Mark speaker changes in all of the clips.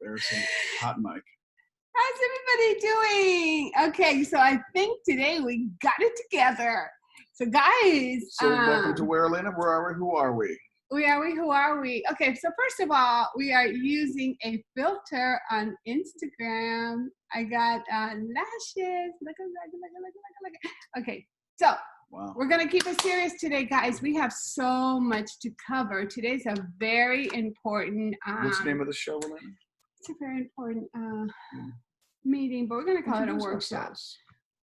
Speaker 1: embarrassing hot mic.
Speaker 2: How's everybody doing? Okay, so I think today we got it together. So guys.
Speaker 1: So welcome to Where, Elena? Where are we? Who are we?
Speaker 2: Who are we? Okay, so first of all, we are using a filter on Instagram. I got lashes. Look. Okay, so
Speaker 1: wow.
Speaker 2: We're going to keep it serious today, guys. We have so much to cover. Today's a very important...
Speaker 1: What's the name of the show, Elena?
Speaker 2: It's a very important meeting, but we're going to call it a workshop.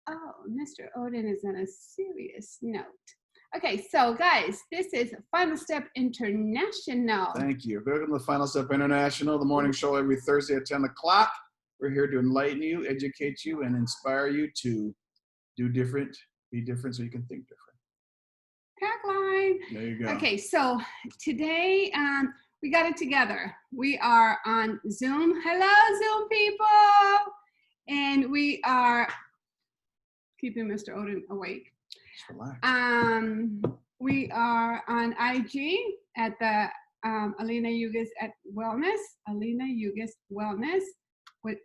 Speaker 2: Oh, Mr. Odin is on a serious note. Okay, so guys, this is Final Step International.
Speaker 1: Thank you. Welcome to Final Step International, the morning show every Thursday at 10 o'clock. We're here to enlighten you, educate you, and inspire you to do different, be different so you can think different.
Speaker 2: Tagline.
Speaker 1: There you go.
Speaker 2: Okay, so today we got it together. We are on Zoom. Hello, Zoom people. And we are keeping Mr. Odin awake.
Speaker 1: Just relax.
Speaker 2: We are on IG at the Alina Yugas at Wellness. Alina Yugas Wellness.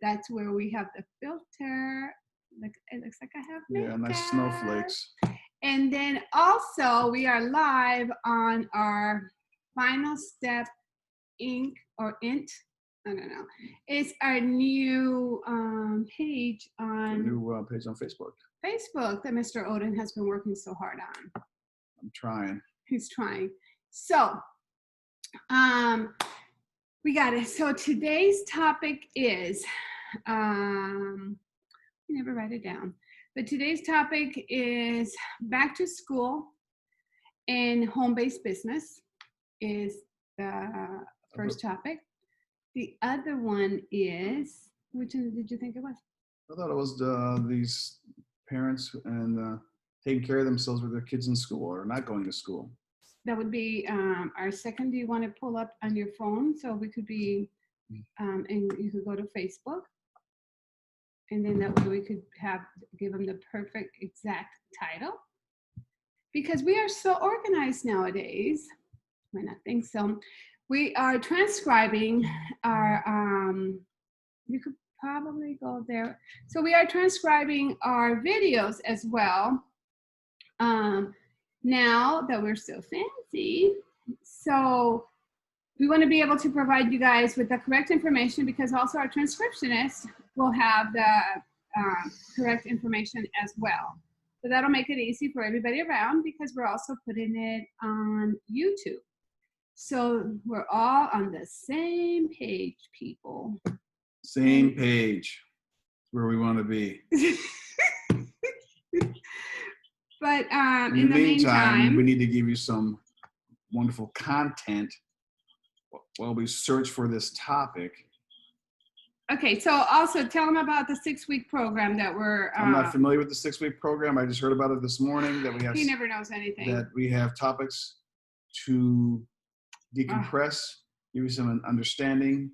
Speaker 2: That's where we have the filter. Look, it looks like I have makeup.
Speaker 1: Yeah, nice snowflakes.
Speaker 2: And then also we are live on our Final Step Inc. or Int. I don't know. It's our new page on...
Speaker 1: page on Facebook.
Speaker 2: Facebook that Mr. Odin has been working so hard on.
Speaker 1: I'm trying.
Speaker 2: He's trying. So, we got it. So today's topic is, I never write it down, but today's topic is back to school and home-based business is the first topic. The other one is, which one did you think it was?
Speaker 1: I thought it was these parents and taking care of themselves with their kids in school or not going to school.
Speaker 2: That would be our second. Do you want to pull up on your phone so we could be, and you could go to Facebook, and then that way we could give them the perfect exact title. Because we are so organized nowadays, I might not think so. We are transcribing our. You could probably go there. So we are transcribing our videos as well. Now that we're so fancy, so we want to be able to provide you guys with the correct information because also our transcriptionist will have the correct information as well. So that'll make it easy for everybody around because we're also putting it on YouTube. So we're all on the same page, people.
Speaker 1: Same page where we want to be.
Speaker 2: But
Speaker 1: in the meantime, we need to give you some wonderful content while we search for this topic.
Speaker 2: Okay, so also tell them about the 6-week program that we're...
Speaker 1: I'm not familiar with the 6-week program. I just heard about it this morning. That we have.
Speaker 2: He never knows anything.
Speaker 1: That we have topics to decompress, give you some understanding,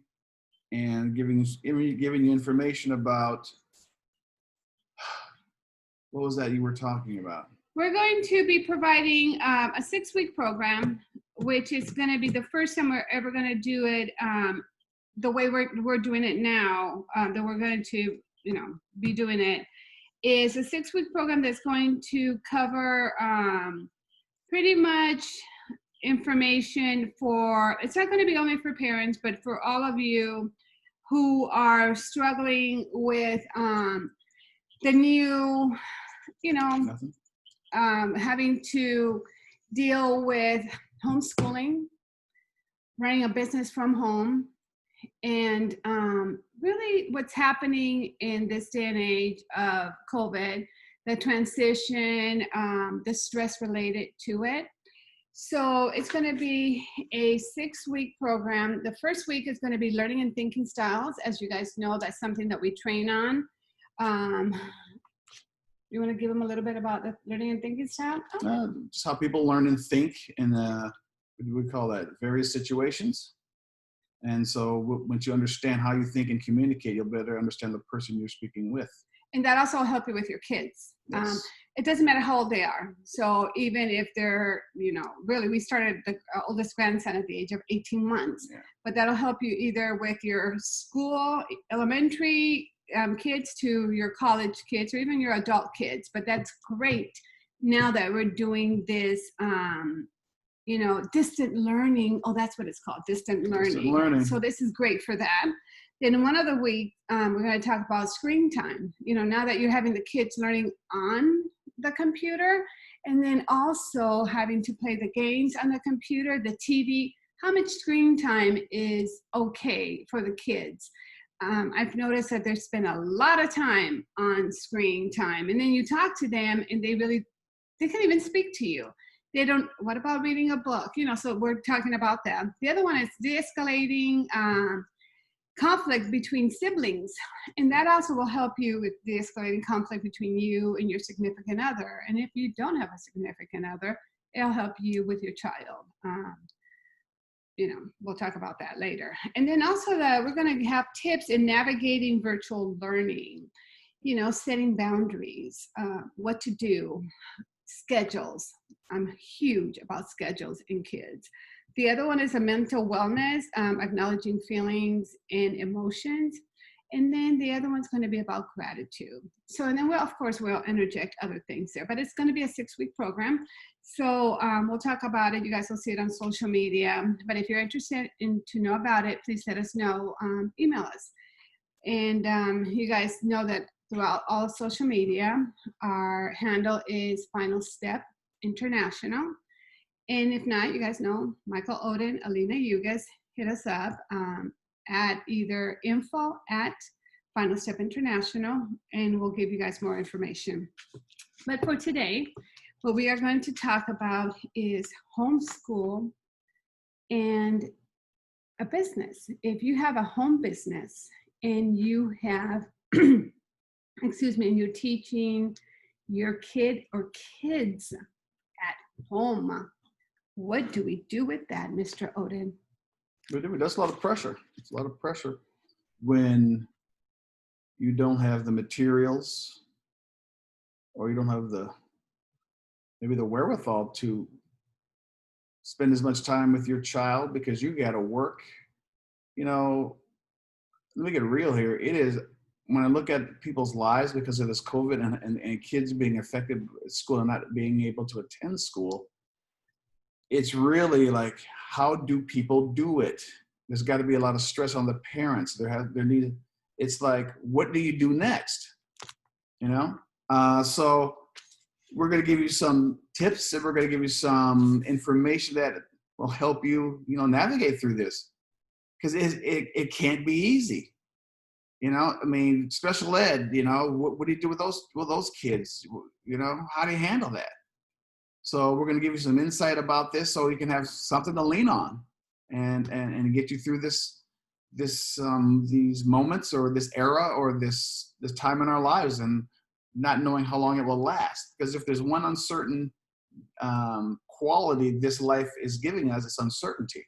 Speaker 1: and giving you information about... What was that you were talking about?
Speaker 2: We're going to be providing a 6-week program, which is going to be the first time we're ever going to do it the way we're doing it now, that we're going to, be doing it, is a 6-week program that's going to cover pretty much information for, it's not going to be only for parents, but for all of you who are struggling with the new, having to deal with homeschooling, running a business from home, and really what's happening in this day and age of COVID, the transition, the stress related to it. So it's going to be a 6-week program. The first week is going to be learning and thinking styles. As you guys know, that's something that we train on. You want to give them a little bit about the learning and thinking style?
Speaker 1: Just how people learn and think in, what do we call that, various situations. And so once you understand how you think and communicate, you'll better understand the person you're speaking with.
Speaker 2: And that also will help you with your kids.
Speaker 1: Yes.
Speaker 2: It doesn't matter how old they are. So even if they're, really, we started the oldest grandson at the age of 18 months, but that'll help you either with your school, elementary kids to your college kids, or even your adult kids. But that's great now that we're doing this, distant learning. Oh, that's what it's called, distant learning.
Speaker 1: Distant learning.
Speaker 2: So this is great for that. Then one of the week, we're going to talk about screen time. Now that you're having the kids learning on the computer, and then also having to play the games on the computer, the TV, how much screen time is okay for the kids? I've noticed that they spend a lot of time on screen time, and then you talk to them and they can't even speak to you. They don't, what about reading a book? So we're talking about that. The other one is de-escalating conflict between siblings, and that also will help you with de-escalating conflict between you and your significant other. And if you don't have a significant other, it'll help you with your child. We'll talk about that later. And then also we're going to have tips in navigating virtual learning, setting boundaries, what to do, schedules. I'm huge about schedules in kids. The other one is a mental wellness, acknowledging feelings and emotions. And then the other one's going to be about gratitude. So, and then we'll interject other things there, but it's going to be a 6-week program. So we'll talk about it. You guys will see it on social media. But if you're interested to know about it, please let us know, email us. And you guys know that throughout all social media, our handle is Final Step International. And if not, you guys know Michael Oden, Alina Yugas, hit us up at either info@Final Step International, and we'll give you guys more information. But for today, what we are going to talk about is homeschool and a business. If you have a home business and you have, and you're teaching your kid or kids at home, what do we do with that, Mr. Oden?
Speaker 1: That's a lot of pressure. It's a lot of pressure when you don't have the materials, or you don't have maybe the wherewithal to spend as much time with your child because you got to work. Let me get real here. It is, when I look at people's lives because of this COVID and kids being affected at school and not being able to attend school, it's really like, how do people do it? There's got to be a lot of stress on the parents. It's like, what do you do next? So we're going to give you some tips, and we're going to give you some information that will help you, navigate through this, because it can't be easy. Special ed, what do you do with those kids? How do you handle that? So we're going to give you some insight about this so you can have something to lean on and get you through these moments, or this era, or this time in our lives, and not knowing how long it will last. Because if there's one uncertain quality this life is giving us, it's uncertainty.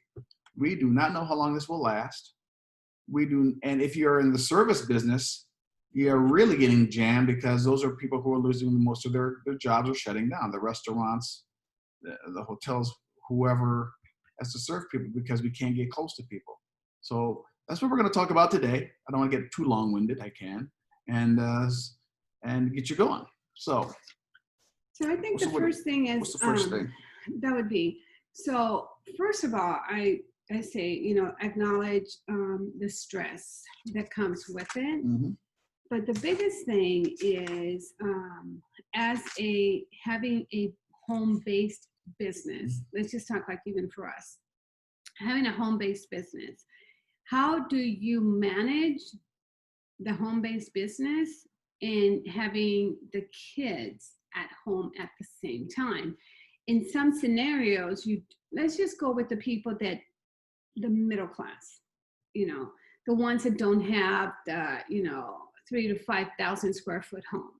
Speaker 1: We do not know how long this will last. And if you're in the service business, you're really getting jammed, because those are people who are losing most of their jobs, are shutting down. The restaurants, the hotels, whoever has to serve people, because we can't get close to people. So that's what we're going to talk about today. I don't want to get too long-winded. I can, and get you going. So
Speaker 2: I think the first thing is,
Speaker 1: what's the first thing?
Speaker 2: That would be, so first of all, I say, acknowledge the stress that comes with it.
Speaker 1: Mm-hmm.
Speaker 2: But the biggest thing is, having a home-based business, let's just talk like even for us, having a home-based business, how do you manage the home-based business and having the kids at home at the same time? In some scenarios, let's just go with the people the middle class, the ones that don't have the, 3,000 to 5,000 square foot home.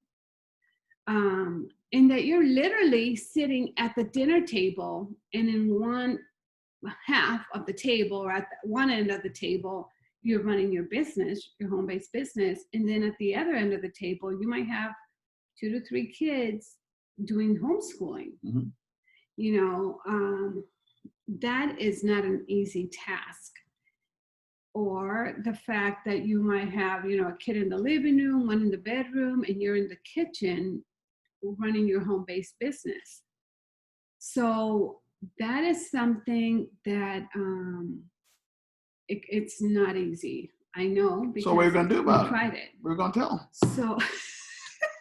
Speaker 2: And that you're literally sitting at the dinner table, and in one half of the table, or at one end of the table, you're running your business, your home-based business. And then at the other end of the table, you might have 2 to 3 kids doing homeschooling.
Speaker 1: Mhm.
Speaker 2: You know, that is not an easy task. Or the fact that you might have, you know, a kid in the living room, one in the bedroom, and you're in the kitchen running your home-based business. So that is something that it's not easy. I know because
Speaker 1: So what are you going to do about
Speaker 2: we
Speaker 1: it?
Speaker 2: tried it.
Speaker 1: We're going to tell them.
Speaker 2: So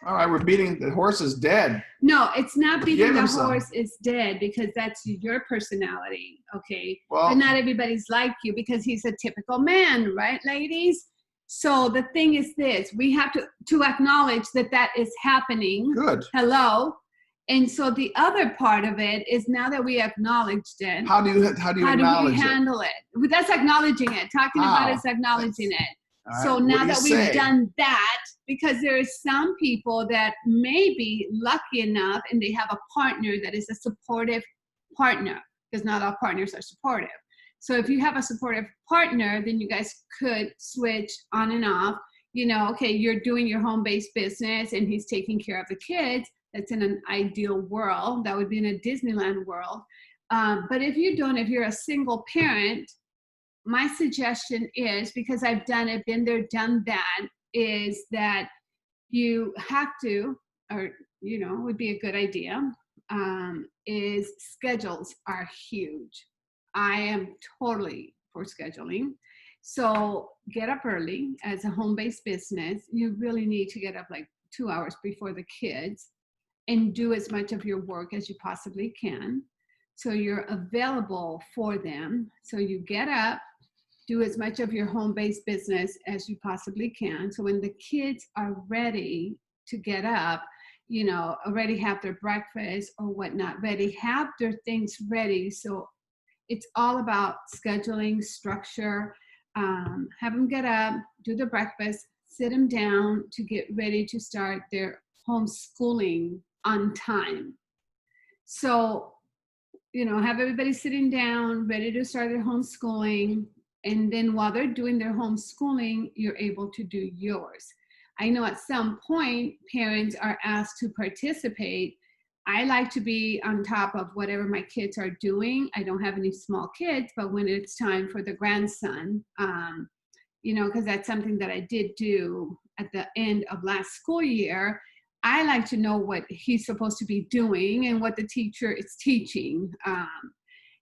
Speaker 1: All right, we're beating the horse is dead.
Speaker 2: no, it's not beating
Speaker 1: Give
Speaker 2: the
Speaker 1: him some.
Speaker 2: horse is dead because that's your personality, okay?
Speaker 1: Well,
Speaker 2: But not everybody's like you because he's a typical man, right, ladies? So the thing is this, we have to acknowledge that that is happening.
Speaker 1: good.
Speaker 2: Hello. And so the other part of it is now that we acknowledged it,
Speaker 1: How do you
Speaker 2: how do we
Speaker 1: acknowledge it?
Speaker 2: handle it? That's acknowledging it. Talking about it is acknowledging it.
Speaker 1: All right,
Speaker 2: So
Speaker 1: what
Speaker 2: now
Speaker 1: do you
Speaker 2: that we've
Speaker 1: say?
Speaker 2: done that, because there are some people that may be lucky enough and they have a partner that is a supportive partner, because not all partners are supportive. So if you have a supportive partner, then you guys could switch on and off. You know, okay, you're doing your home-based business and he's taking care of the kids. That's in an ideal world. That would be in a Disneyland world. But if you don't, if you're a single parent, my suggestion is, because I've done it, been there, done that, is that you have to, or, you know, would be a good idea, is schedules are huge. I am totally for scheduling. So get up early. As a home-based business, you really need to get up like 2 hours before the kids and do as much of your work as you possibly can. So you're available for them. So you get up, do as much of your home-based business as you possibly can. So when the kids are ready to get up, you know, already have their breakfast or whatnot ready, have their things ready. So it's all about scheduling, structure, have them get up, do the breakfast, sit them down to get ready to start their homeschooling on time. So, you know, have everybody sitting down, ready to start their homeschooling. And then while they're doing their homeschooling, you're able to do yours. I know at some point, parents are asked to participate. I like to be on top of whatever my kids are doing. I don't have any small kids, but when it's time for the grandson, you know, because that's something that I did do at the end of last school year. I like to know what he's supposed to be doing and what the teacher is teaching.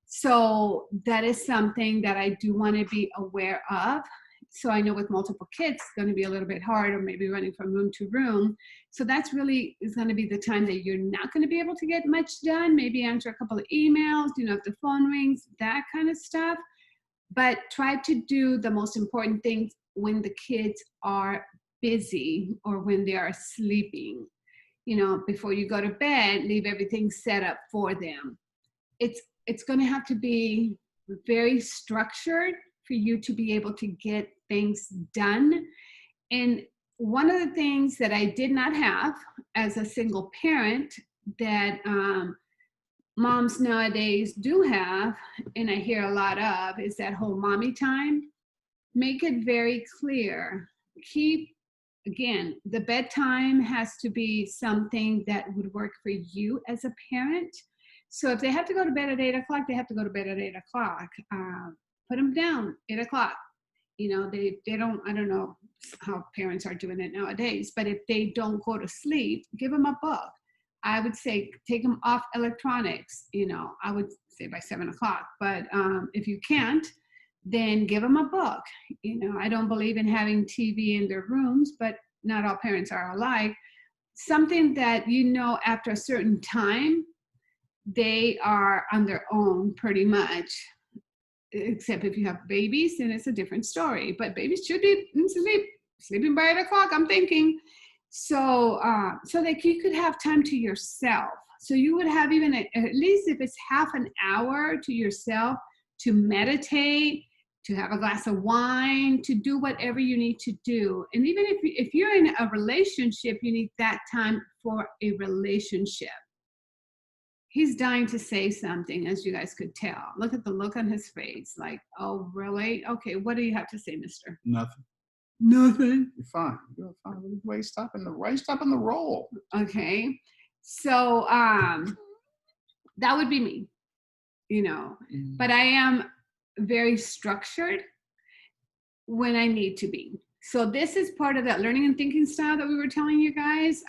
Speaker 2: So that is something that I do want to be aware of. So I know with multiple kids, it's going to be a little bit hard, or maybe running from room to room. So that's really is going to be the time that you're not going to be able to get much done. Maybe answer a couple of emails, you know, if the phone rings, that kind of stuff. But try to do the most important things when the kids are busy or when they are sleeping. You know, before you go to bed, leave everything set up for them. It's going to have to be very structured for you to be able to get things done. And one of the things that I did not have as a single parent that moms nowadays do have, and I hear a lot of, is that whole mommy time. Make it very clear. Again, the bedtime has to be something that would work for you as a parent. So if they have to go to bed at 8 o'clock, they have to go to bed at 8 o'clock. Put them down, 8 o'clock. You know, they don't, I don't know how parents are doing it nowadays, but if they don't go to sleep, give them a book. I would say take them off electronics, you know, I would say by 7 o'clock, but if you can't, then give them a book. You know, I don't believe in having TV in their rooms, but not all parents are alike. Something that, you know, after a certain time, they are on their own pretty much, except if you have babies, then it's a different story. But babies should be sleeping by 8 o'clock, I'm thinking. So, so that you could have time to yourself. So you would have even at least if it's half an hour to yourself to meditate, to have a glass of wine, to do whatever you need to do. And even if you're in a relationship, you need that time for a relationship. he's dying to say something, as you guys could tell. Look at the look on his face. Like, oh, really? Okay, what do you have to say, mister?
Speaker 1: Nothing.
Speaker 2: Nothing.
Speaker 1: You're fine. You're fine. Why are you stopping the roll?
Speaker 2: Okay. So that would be me, but I am very structured when I need to be. So this is part of that learning and thinking style that we were telling you guys.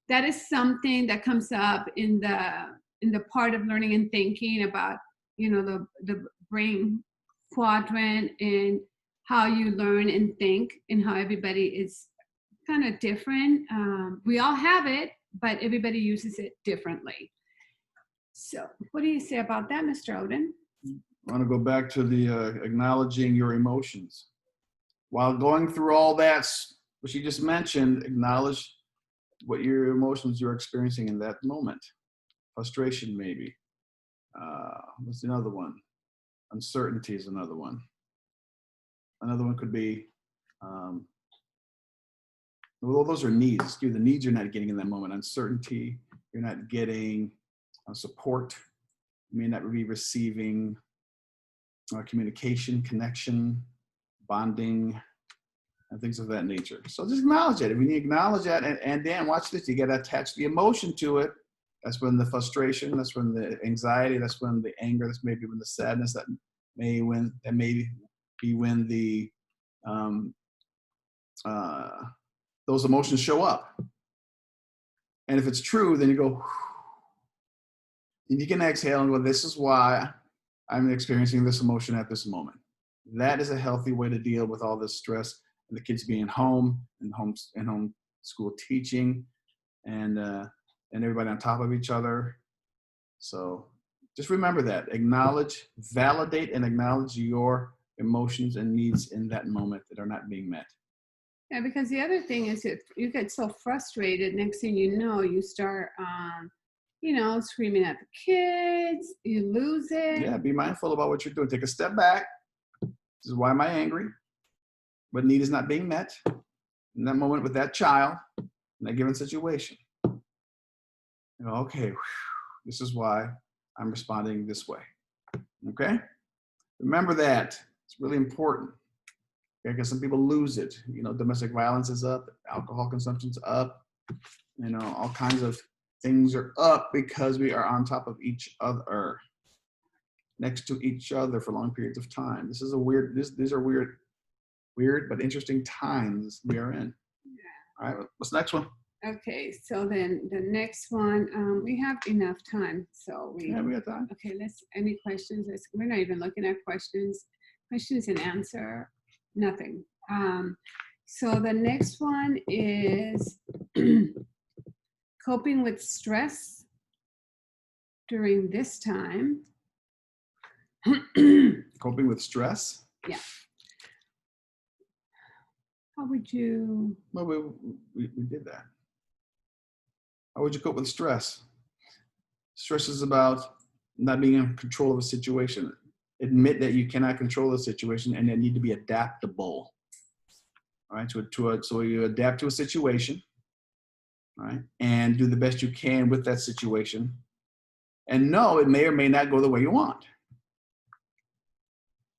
Speaker 2: That is something that comes up in the part of learning and thinking about, the brain quadrant and how you learn and think and how everybody is kind of different. We all have it, but everybody uses it differently. So what do you say about that, Mr. Odin?
Speaker 1: I want to go back to the acknowledging your emotions. While going through all that, what she just mentioned, acknowledge what your emotions you're experiencing in that moment. Frustration, maybe. What's another one? Uncertainty is another one. Another one could be, well, those are needs. The needs you're not getting in that moment. Uncertainty, you're not getting support. You may not be receiving communication, connection, bonding, and things of that nature. So just acknowledge it. When you acknowledge that, and then watch this, you got to attach the emotion to it. That's when the frustration, that's when the anxiety, that's when the anger, that's maybe when the sadness, that may be when the those emotions show up. And if it's true, then you go, and you can exhale and go, this is why I'm experiencing this emotion at this moment. That is a healthy way to deal with all this stress and the kids being home and home school teaching and everybody on top of each other. So just remember that. Acknowledge, validate, and acknowledge your emotions and needs in that moment that are not being met.
Speaker 2: Yeah, because the other thing is if you get so frustrated, next thing you know, you start, screaming at the kids, you lose it.
Speaker 1: Yeah, be mindful about what you're doing. Take a step back. This is why am I angry? What need is not being met in that moment with that child in that given situation? Okay, this is why I'm responding this way. Okay? Remember that. It's really important. Okay, because some people lose it. Domestic violence is up, alcohol consumption's up, all kinds of things are up because we are on top of each other, next to each other for long periods of time. This is these are weird but interesting times we are in. All right, what's the next one?
Speaker 2: Okay, so then the next one, we have enough time, so
Speaker 1: we got time.
Speaker 2: Okay, any questions? We're not even looking at questions and answer, nothing. So the next one is coping with stress during this time.
Speaker 1: Coping with stress?
Speaker 2: Yeah. How would you?
Speaker 1: Well, we did that. How would you cope with stress? Stress is about not being in control of a situation. Admit that you cannot control the situation and that need to be adaptable. All right, so you adapt to a situation, all right, and do the best you can with that situation. And no, it may or may not go the way you want.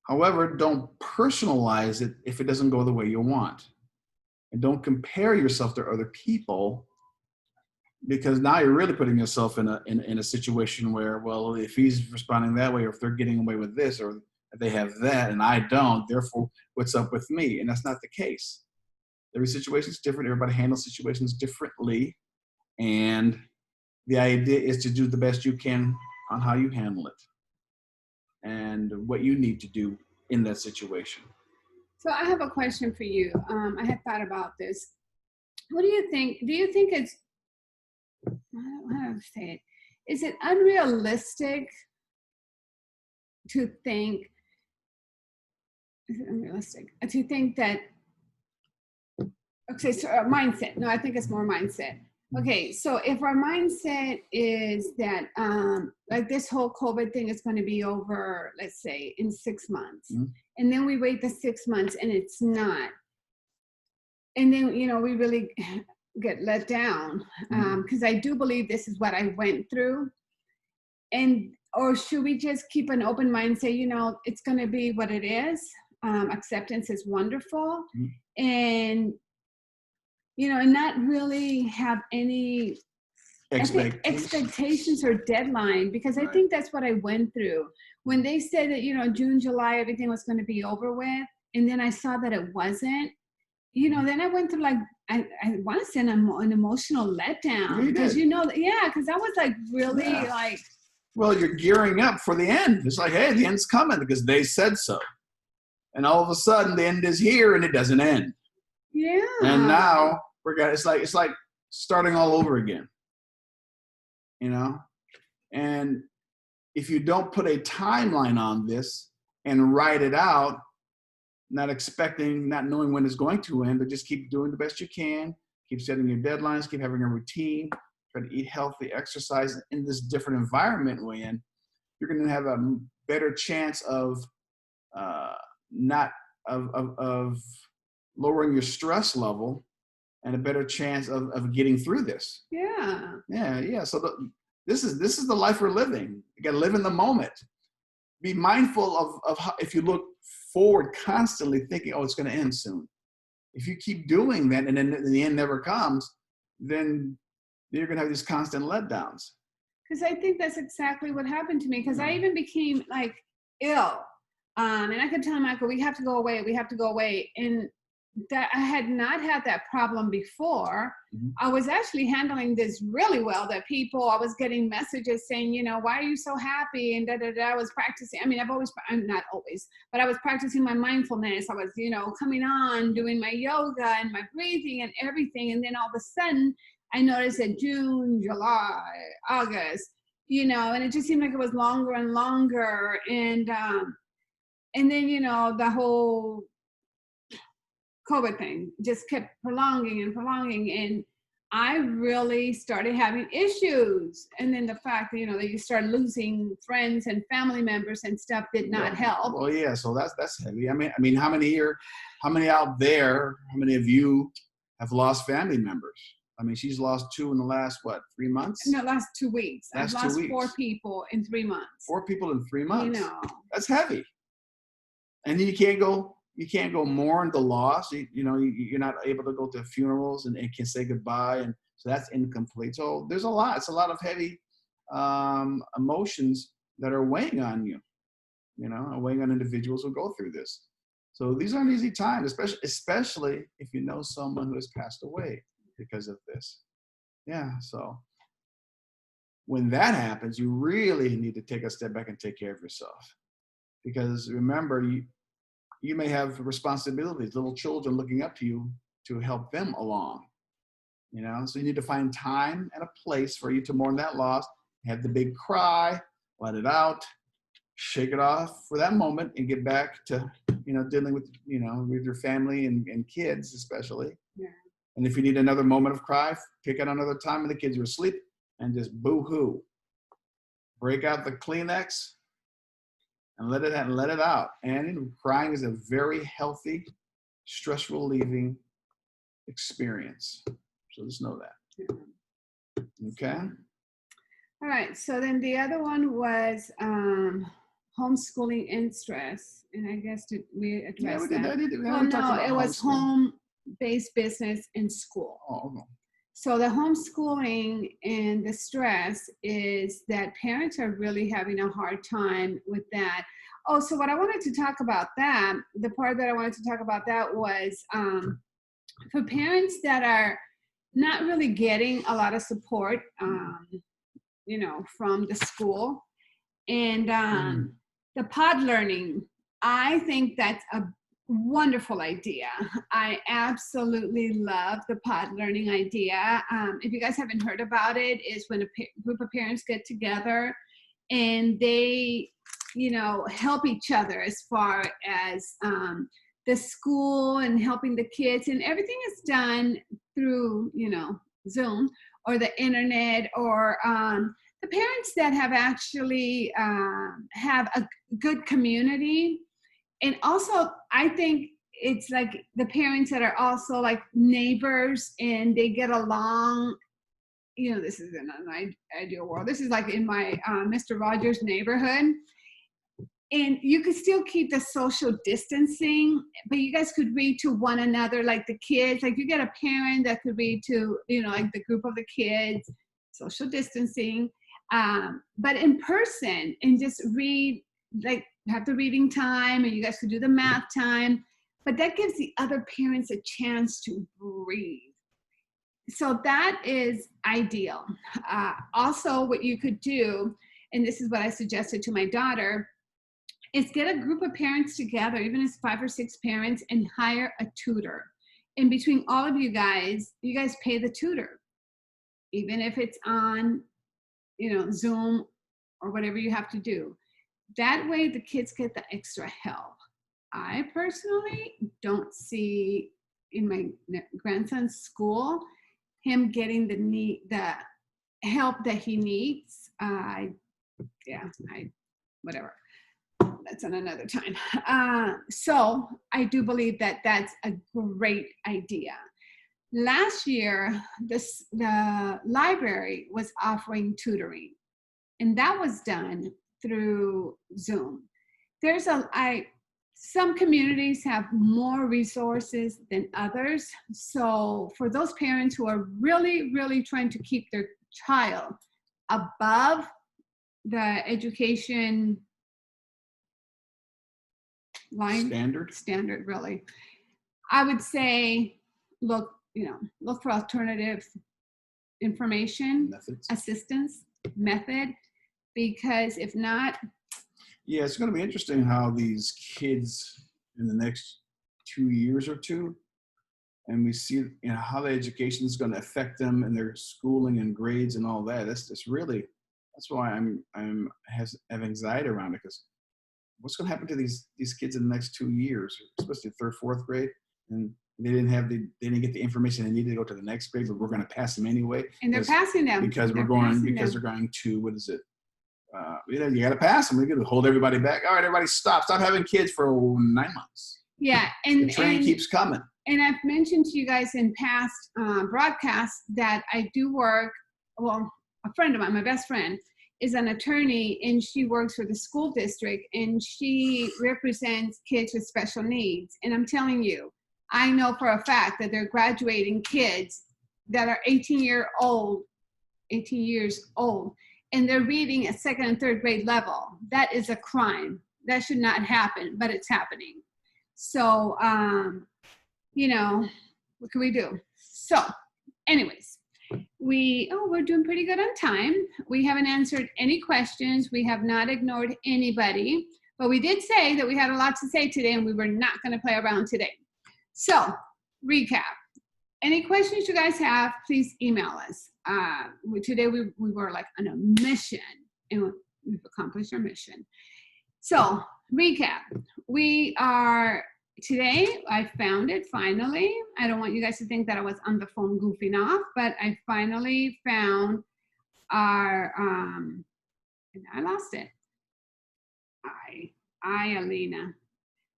Speaker 1: However, don't personalize it if it doesn't go the way you want. And don't compare yourself to other people, because now you're really putting yourself in a situation where, well, if he's responding that way, or if they're getting away with this, or if they have that and I don't, therefore what's up with me? And that's not the case. Every situation is different. Everybody handles situations differently. And the idea is to do the best you can on how you handle it and what you need to do in that situation.
Speaker 2: So I have a question for you. I had thought about this. What do you think? Do you think it's, how do I say it? Is it unrealistic to think, that, okay, so mindset. No, I think it's more mindset. Okay, so if our mindset is that like this whole COVID thing is going to be over, let's say in 6 months, and then we wait the 6 months and it's not, and then we really get let down, because I do believe this is what I went through, or should we just keep an open mind and say, it's going to be what it is. Acceptance is wonderful. And, and not really have any expectations or deadline, because I think that's what I went through. When they said that, June, July, everything was going to be over with. And then I saw that it wasn't, then I went through like, I want to say an emotional letdown. Because, because I was like really like.
Speaker 1: Well, you're gearing up for the end. It's like, hey, the end's coming because they said so. And all of a sudden the end is here and it doesn't end.
Speaker 2: Yeah.
Speaker 1: And now it's like starting all over again. And if you don't put a timeline on this and write it out, not knowing when it's going to end, but just keep doing the best you can, keep setting your deadlines, keep having a routine, try to eat healthy, exercise in this different environment we're in, you're going to have a better chance of lowering your stress level and a better chance of getting through this. Yeah. So this is the life we're living. You got to live in the moment. Be mindful of how, if you look forward constantly thinking, oh, it's going to end soon. If you keep doing that and then the end never comes, then you're going to have these constant letdowns.
Speaker 2: Because I think that's exactly what happened to me. Because I even became like ill. And I kept telling Michael, we have to go away. And that I had not had that problem before. I was actually handling this really well. I was getting messages saying, why are you so happy? And I was practicing. I mean, I'm not always, but I was practicing my mindfulness. I was, coming on, doing my yoga and my breathing and everything. And then all of a sudden I noticed that June, July, August, and it just seemed like it was longer and longer. And then, the whole COVID thing just kept prolonging. And I really started having issues. And then the fact that, that you start losing friends and family members and stuff did not help.
Speaker 1: Well, yeah, so that's heavy. I mean, how many out there, how many of you have lost family members? I mean, she's lost 2 in the last, 3 months?
Speaker 2: No, last 2 weeks. I've lost 4 people in 3 months.
Speaker 1: 4 people in 3 months. That's heavy. And then you can't go mourn the loss. You're not able to go to funerals and can say goodbye. And so that's incomplete. So there's it's a lot of heavy emotions that are weighing on you, weighing on individuals who go through this. So these aren't easy times, especially if you know someone who has passed away because of this. Yeah. So when that happens, you really need to take a step back and take care of yourself. Because remember, you may have responsibilities, little children looking up to you to help them along. So you need to find time and a place for you to mourn that loss, have the big cry, let it out, shake it off for that moment, and get back to, dealing with, with your family and kids especially.
Speaker 2: Yeah.
Speaker 1: And if you need another moment of cry, pick out another time when the kids are asleep and just boo-hoo. Break out the Kleenex and let it out. And crying is a very healthy, stress relieving experience. So just know that. Okay.
Speaker 2: All right. So then the other one was homeschooling and stress. And I guess we addressed that. It was home-based business in school.
Speaker 1: Oh, okay.
Speaker 2: So the homeschooling and the stress is that parents are really having a hard time with that. Oh, so what I wanted to talk about the part that I wanted to talk about that was for parents that are not really getting a lot of support, from the school and the pod learning. I think that's a wonderful idea. I absolutely love the pod learning idea. If you guys haven't heard about it, is when a group of parents get together and they, help each other as far as the school and helping the kids, and everything is done through, Zoom or the internet, or the parents that have actually have a good community. And also, I think it's like the parents that are also like neighbors and they get along this is in an ideal world. This is like in my Mr. Rogers neighborhood. And you could still keep the social distancing, but you guys could read to one another, like the kids. Like you get a parent that could read to, like the group of the kids, social distancing, but in person, and just read, like have the reading time, and you guys could do the math time. But that gives the other parents a chance to breathe. So that is ideal. Also, what you could do, and this is what I suggested to my daughter, is get a group of parents together, even if it's 5 or 6 parents, and hire a tutor. And between all of you guys pay the tutor, even if it's on, Zoom or whatever you have to do. That way the kids get the extra help. I personally don't see in my grandson's school him getting the help that he needs. Whatever. That's on another time. So I do believe that that's a great idea. Last year, the library was offering tutoring, and that was done through Zoom. Some communities have more resources than others. So for those parents who are really, really trying to keep their child above the education line standard, really, I would say look for alternative information, assistance, method, because if not,
Speaker 1: it's going to be interesting how these kids in the next 2 years or two, and we see how the education is going to affect them and their schooling and grades and all that. That's why I have anxiety around it, because what's going to happen to these kids in the next 2 years, especially 3rd, 4th grade, and they didn't get the information they needed to go to the next grade, but we're going to pass them anyway.
Speaker 2: And they're passing them
Speaker 1: because they're going to, what is it? You got to pass them. We're going to hold everybody back. All right, everybody stop having kids for 9 months.
Speaker 2: Yeah, and
Speaker 1: the train keeps coming.
Speaker 2: And I've mentioned to you guys in past broadcasts that I do work. Well, a friend of mine, my best friend, is an attorney, and she works for the school district, and she represents kids with special needs. And I'm telling you, I know for a fact that they're graduating kids that are 18 years old, and they're reading at 2nd and 3rd grade level. That is a crime. That should not happen, but it's happening. So, what can we do? So, anyways, we're doing pretty good on time. We haven't answered any questions. We have not ignored anybody, but we did say that we had a lot to say today, and we were not going to play around today. So, recap. Any questions you guys have, please email us. Today we were like on a mission, and we've accomplished our mission. So, recap. Today, I found it finally. I don't want you guys to think that I was on the phone goofing off, but I finally found our, and I lost it. Alina.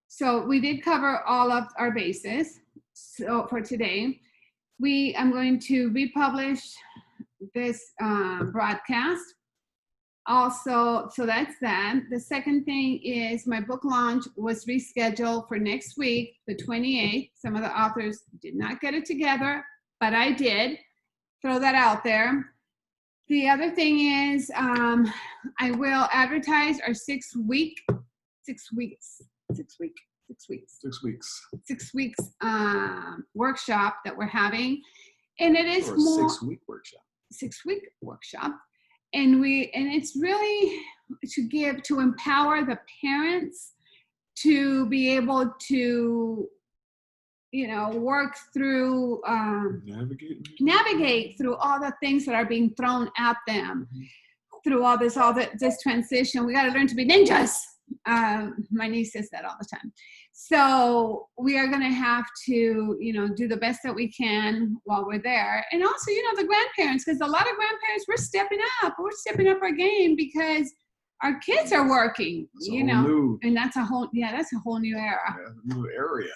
Speaker 2: So we did cover all of our bases. So for today, I'm going to republish this broadcast. Also, so that's that. The second thing is my book launch was rescheduled for next week, the 28th. Some of the authors did not get it together, but I did. Throw that out there. The other thing is I will advertise our 6 weeks workshop that we're having. And it is more
Speaker 1: 6-week workshop.
Speaker 2: 6-week workshop. And it's really to empower the parents to be able to, work through, navigate through all the things that are being thrown at them, through all this transition. We got to learn to be ninjas. My niece says that all the time. So we are going to have to, do the best that we can while we're there. And also, the grandparents, because a lot of grandparents, we're stepping up our game because our kids are working, and that's a whole new era.
Speaker 1: New area.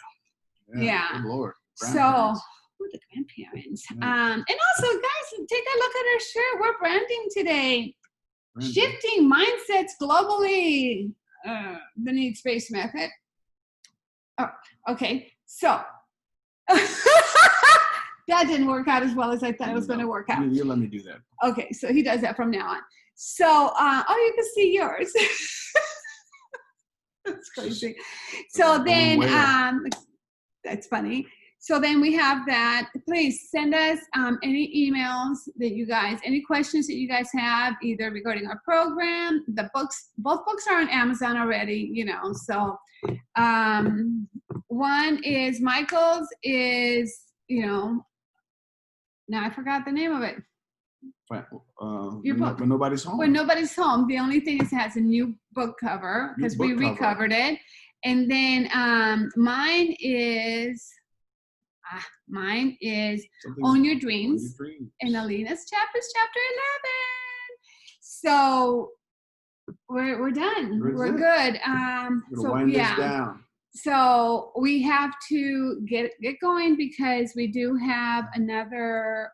Speaker 2: Yeah.
Speaker 1: Good Lord.
Speaker 2: So, the grandparents. parents.
Speaker 1: Yeah.
Speaker 2: And also, guys, take a look at our shirt. We're branding today.
Speaker 1: Branding.
Speaker 2: Shifting mindsets globally. The need space method. Oh, okay. So that didn't work out as well as I thought it was going to work out.
Speaker 1: You let me do that.
Speaker 2: Okay, so he does that from now on. So, oh, you can see yours. That's crazy. So then, that's funny. So then we have that. Please send us any emails that you guys, any questions that you guys have, either regarding our program, the books. Both books are on Amazon already, you know. So one is Michael's is, you know, now I forgot the name of it.
Speaker 1: Your book. When nobody's home.
Speaker 2: When nobody's home. The only thing is it has a new book cover because we recovered it. And then mine is Own Your Dreams. And Alina's chapter 11. So we're done. We're good. So
Speaker 1: wind this down.
Speaker 2: So we have to get going because we do have another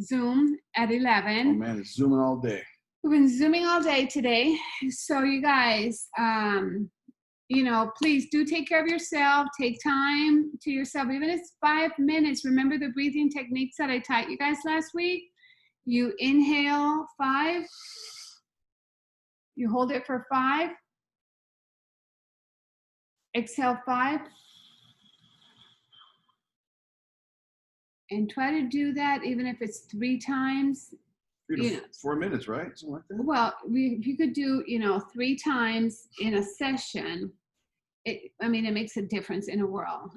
Speaker 2: Zoom at 11.
Speaker 1: Oh man, it's Zooming all day.
Speaker 2: We've been Zooming all day today. So you guys, you know, please do take care of yourself. Take time to yourself, even if it's 5 minutes. Remember the breathing techniques that I taught you guys last week? You inhale 5. You hold it for 5. Exhale 5. And try to do that even if it's 3 times.
Speaker 1: 3 to 4 minutes, right? Something like that.
Speaker 2: Well, if you could do, you know, 3 times in a session, it makes a difference in a world.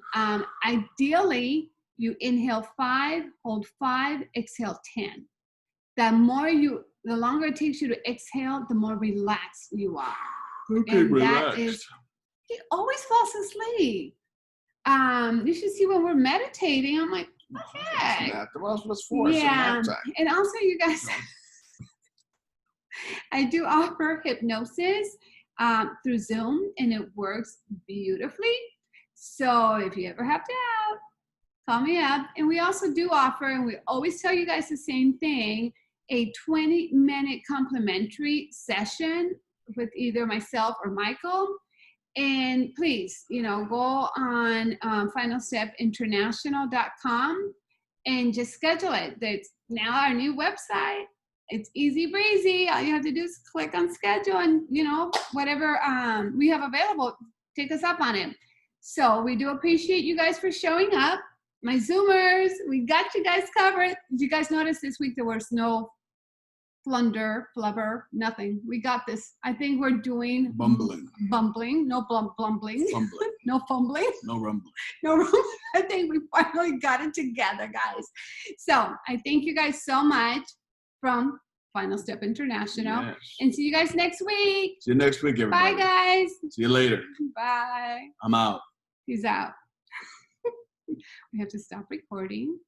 Speaker 2: Ideally, you inhale 5, hold 5, exhale 10. The longer it takes you to exhale, the more relaxed you are.
Speaker 1: Okay,
Speaker 2: and
Speaker 1: relaxed.
Speaker 2: He always falls asleep. You should see when we're meditating. I'm like, okay. Yeah. And also, you guys, I do offer hypnosis through Zoom, and it works beautifully. So if you ever have doubt, call me up. And we also do offer, and we always tell you guys the same thing, a 20-minute complimentary session with either myself or Michael. And please, you know, go on finalstepinternational.com and just schedule it. That's now our new website. It's easy breezy. All you have to do is click on schedule, and, you know, whatever we have available, take us up on it. So we do appreciate you guys for showing up. My Zoomers, we got you guys covered. Did you guys notice this week there was no flubber, nothing? We got this. I think we're doing bumbling, no blumbling, no fumbling,
Speaker 1: no rumbling.
Speaker 2: No rumbling. I think we finally got it together, guys. So I thank you guys so much from Final Step International.
Speaker 1: Yes.
Speaker 2: And see you guys next week.
Speaker 1: See you next week, everybody.
Speaker 2: Bye, guys.
Speaker 1: See you later.
Speaker 2: Bye.
Speaker 1: I'm out.
Speaker 2: He's out. We have to stop recording.